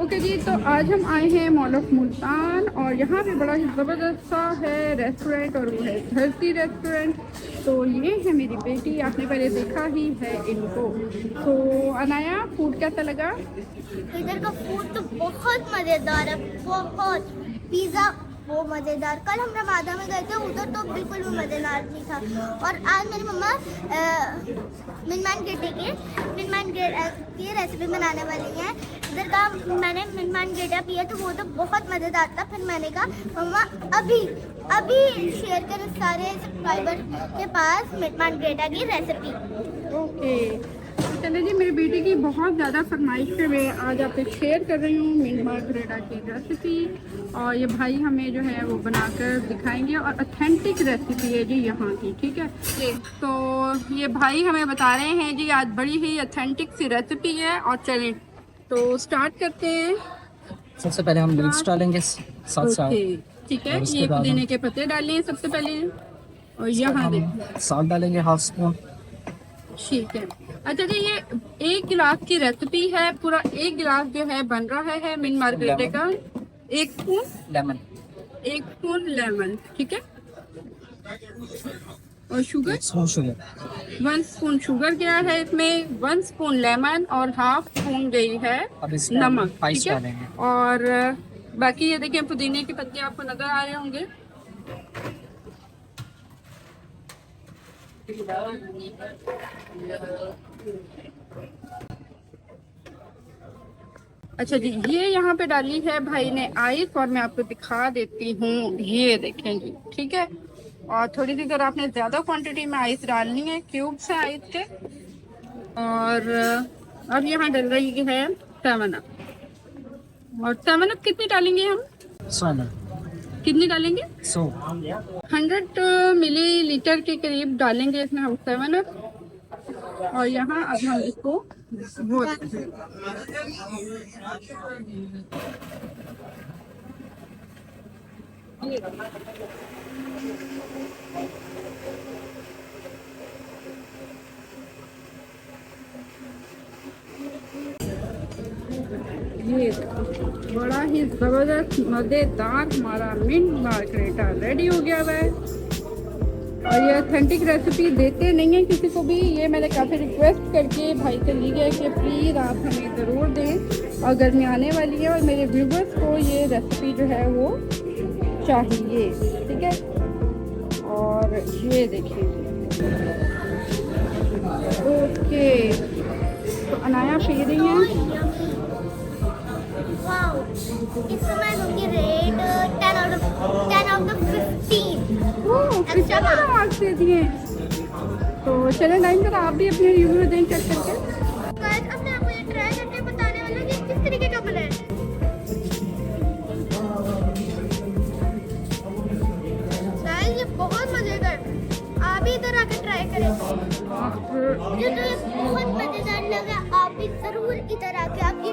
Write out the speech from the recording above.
Okay जी, तो आज हम आए हैं मॉल ऑफ मुल्तान और यहाँ पे बड़ा ही ज़बरदस्त सा है रेस्टोरेंट और वो है धरती रेस्टोरेंट। तो ये है मेरी बेटी, आपने पहले देखा ही है इनको। तो अनाया, फूड कैसा लगा? इधर का फूड तो बहुत मज़ेदार है, बहुत। पिज़्ज़ा वो मज़ेदार। कल हम रमादा में गए थे, उधर तो बिल्कुल भी मज़ेदार नहीं था। और आज मेरी मम्मा मिनमान गेटे की रेसिपी बनाने वाली हैं। इधर का मैंने मिनमान गेटा पिया तो वो तो बहुत मज़ेदार था। फिर मैंने कहा मम्मा अभी शेयर करें सारे सब्सक्राइबर के पास मिनमान गेटा की रेसिपी। ओके, चले जी, मेरी बेटी की बहुत ज़्यादा फरमाइश पे मैं आज आपसे शेयर कर रही हूँ मिंट मार्गरेटा की रेसिपी। और ये भाई हमें जो है वो बनाकर दिखाएंगे और ऑथेंटिक रेसिपी है जी यहाँ की, ठीक है। तो ये भाई हमें बता रहे हैं जी आज बड़ी ही ऑथेंटिक सी रेसिपी है। और चलें तो स्टार्ट करते हैं। सबसे पहले हम मिर्च डालेंगे साथ साथ, ठीक है। और उसके ये बाद पुदीने के पत्ते डालें सबसे पहले और यहाँ हम साल्ट डालेंगे हाफ स्पून। ठीक है। अच्छा जी, ये 1 गिलास की रेसिपी है, पूरा 1 गिलास जो है बन रहा है मिंट मार्गरेटे का। 1 स्पून लेमन, ठीक है। और शुगर 1 स्पून शुगर गया है इसमें, 1 स्पून लेमन और हाफ स्पून गई है नमक, ठीक है। और बाकी ये देखिए पुदीने के पत्ते आपको नजर आ रहे होंगे। अच्छा जी, ये यहाँ पे डाली है भाई ने आइस और मैं आपको दिखा देती हूँ, ये देखें जी, ठीक है। और थोड़ी सी अगर आपने ज़्यादा क्वांटिटी में आइस डालनी है, क्यूब्स है आइस के। और अब यहाँ डल रही है 7 अप। और 7 अप कितनी डालेंगे हम? 100 कितनी डालेंगे? 100 मिलीलीटर के करीब डालेंगे इसमें हम 7 अप। और यहाँ अब हम इसको वो ये बड़ा ही ज़बरदस्त मज़ेदार हमारा मिंट मार्गरेटा रेडी हो गया है। और ये ऑथेंटिक रेसिपी देते नहीं है किसी को भी, ये मैंने काफ़ी रिक्वेस्ट करके भाई से ली है कि प्लीज़ आप हमें ज़रूर दें। और गर्मी आने वाली है और मेरे व्यूवर्स को ये रेसिपी जो है वो चाहिए, ठीक है। और ये देखिए, ओके, तो अनाया पी रही हैं। वाओ, इसको मैं दूंगी रेट 10 आउट ऑफ 15। अच्छा मार्क्स दे दिए। तो चले लाइन पर आप भी अपने रिव्यू दें चेक करके। गाइस, अब मैं आपको ये ट्राई करके बताने वाला हूं कि किस तरीके का बना है। गाइस, ये बहुत मजेदार, आप भी इधर आकर ट्राई करें। मुझे तो ये बहुत मजेदार लगा, आप भी जरूर इधर आके आप ये